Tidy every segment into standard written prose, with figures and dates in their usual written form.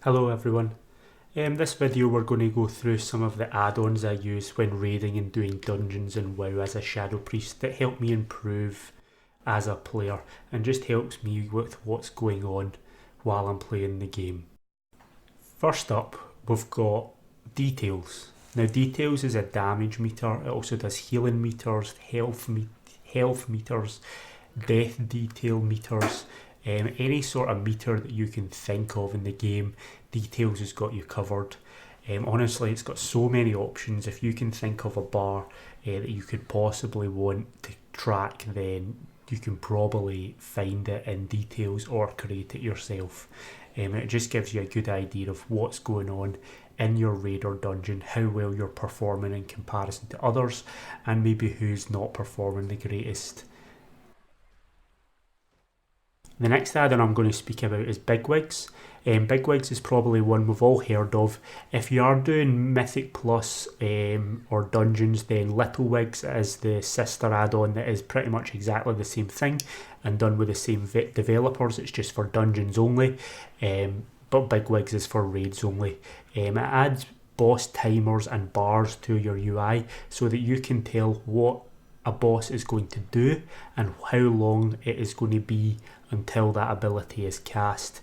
Hello everyone. In this video we're going to go through some of the add-ons I use when raiding and doing dungeons in WoW as a Shadow Priest that help me improve as a player and just helps me with what's going on while I'm playing the game. First up we've got Details. Now Details is a damage meter, it also does healing meters, health meters, death detail meters, any sort of meter that you can think of in the game. Details has got you covered. Honestly, it's got so many options. If you can think of a bar that you could possibly want to track, then you can probably find it in Details or create it yourself. It just gives you a good idea of what's going on in your raid or dungeon, how well you're performing in comparison to others, and maybe who's not performing the greatest. The next add-on I'm going to speak about is BigWigs. BigWigs is probably one we've all heard of. If you are doing Mythic Plus or Dungeons, then Little Wigs is the sister add-on that is pretty much exactly the same thing and done with the same developers. It's just for Dungeons only, but BigWigs is for raids only. It adds boss timers and bars to your UI so that you can tell what a boss is going to do and how long it is going to be until that ability is cast.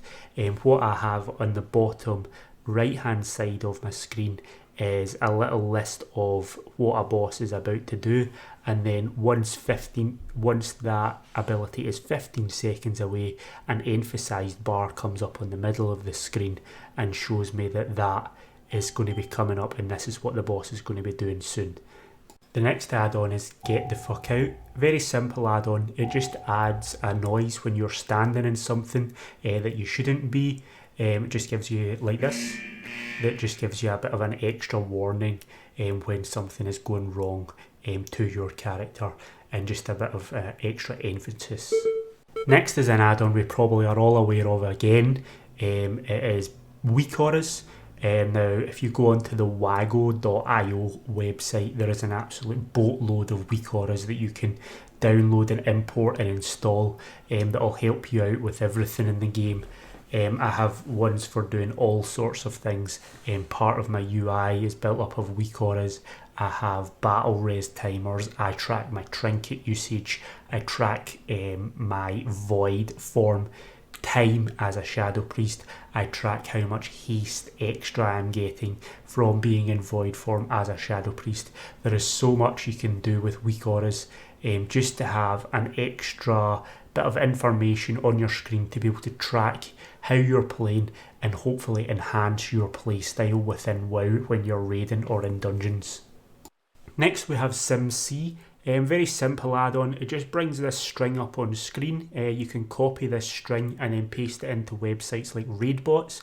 What I have on the bottom right hand side of my screen is a little list of what a boss is about to do, and then once that ability is 15 seconds away, an emphasised bar comes up on the middle of the screen and shows me that that is going to be coming up and this is what the boss is going to be doing soon. The next add-on is Get the Fuck Out. Very simple add-on. It just adds a noise when you're standing in something that you shouldn't be. It just gives you like this. That just gives you a bit of an extra warning when something is going wrong to your character, and just a bit of extra emphasis. Next is an add-on we probably are all aware of again. It is WeakAuras. Now, if you go onto the wago.io website, there is an absolute boatload of WeakAuras that you can download and import and install that will help you out with everything in the game. I have ones for doing all sorts of things. Part of my UI is built up of WeakAuras. I have battle res timers, I track my trinket usage, I track my void form time as a Shadow Priest, I track how much haste extra I'm getting from being in void form as a Shadow Priest. There is so much you can do with WeakAuras, just to have an extra bit of information on your screen to be able to track how you're playing and hopefully enhance your play style within WoW when you're raiding or in dungeons. Next we have SimC. Very simple add-on. It just brings this string up on screen. You can copy this string and then paste it into websites like RaidBots,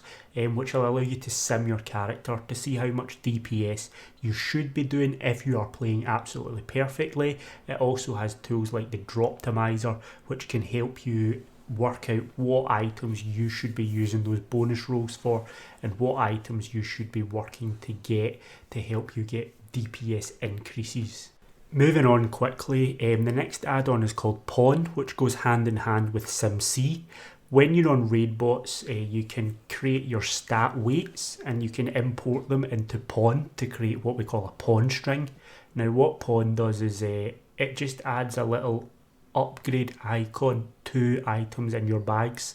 which will allow you to sim your character to see how much DPS you should be doing if you are playing absolutely perfectly. It also has tools like the Droptimizer, which can help you work out what items you should be using those bonus rolls for and what items you should be working to get to help you get DPS increases. Moving on quickly, the next add-on is called Pawn, which goes hand in hand with SimC. When you're on RaidBots, you can create your stat weights and you can import them into Pawn to create what we call a pawn string. Now what Pawn does is it just adds a little upgrade icon to items in your bags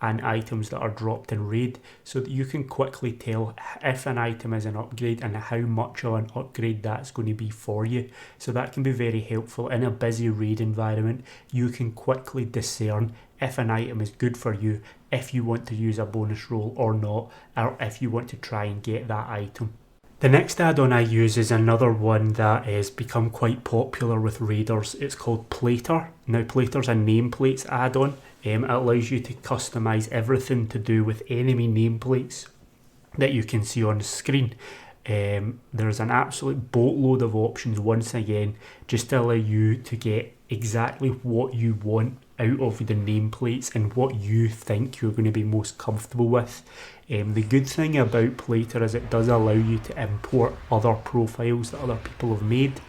and items that are dropped in raid, so that you can quickly tell if an item is an upgrade and how much of an upgrade that's going to be for you. So that can be very helpful in a busy raid environment. You can quickly discern if an item is good for you, if you want to use a bonus roll or not, or if you want to try and get that item. The next add-on I use is another one that has become quite popular with raiders. It's called Plater. Now Plater's a nameplates add-on. It allows you to customize everything to do with enemy nameplates that you can see on the screen. There's an absolute boatload of options once again, just to allow you to get exactly what you want out of the nameplates and what you think you're going to be most comfortable with. The good thing about Plater is it does allow you to import other profiles that other people have made.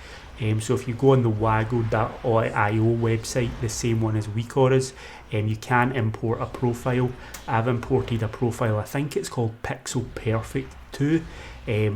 So if you go on the wago.io website, the same one as WeakAura's, you can import a profile. I've imported a profile, I think it's called Pixel Perfect 2. I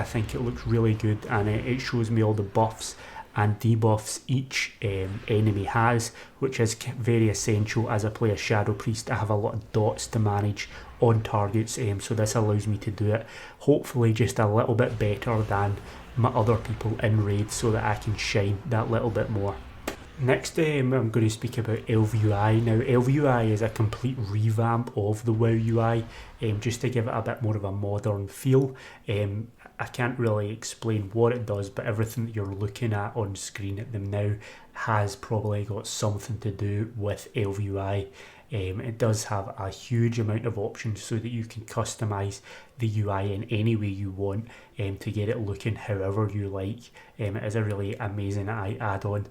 think it looks really good, and it shows me all the buffs and debuffs each enemy has, which is very essential as I play a Shadow Priest. I have a lot of dots to manage on targets, so this allows me to do it hopefully just a little bit better than my other people in raids, so that I can shine that little bit more. Next, I'm going to speak about LVUI. Now, LVUI is a complete revamp of the WoW UI, just to give it a bit more of a modern feel. I can't really explain what it does, but everything that you're looking at on screen at them now has probably got something to do with LVUI. It does have a huge amount of options so that you can customize the UI in any way you want, to get it looking however you like. It is a really amazing add-on.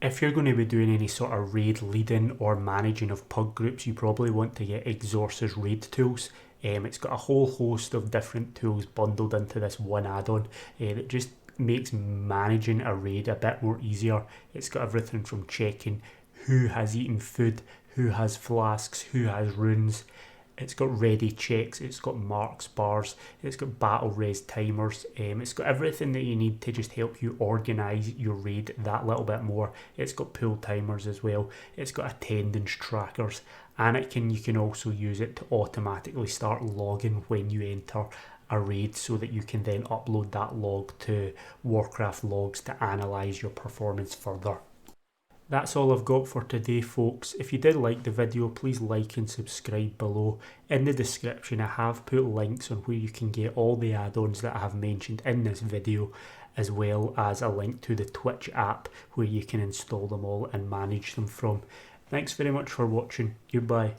If you're going to be doing any sort of raid leading or managing of pug groups, you probably want to get Exorcus raid tools. It's got a whole host of different tools bundled into this one add-on that just makes managing a raid a bit more easier. It's got everything from checking who has eaten food, who has flasks, who has runes. It's got ready checks, it's got marks bars, it's got battle res timers, it's got everything that you need to just help you organise your raid that little bit more. It's got pool timers as well, it's got attendance trackers, and you can also use it to automatically start logging when you enter a raid, so that you can then upload that log to Warcraft logs to analyse your performance further. That's all I've got for today, folks. If you did like the video, please like and subscribe below. In the description I have put links on where you can get all the add-ons that I have mentioned in this video, as well as a link to the Twitch app where you can install them all and manage them from. Thanks very much for watching. Goodbye.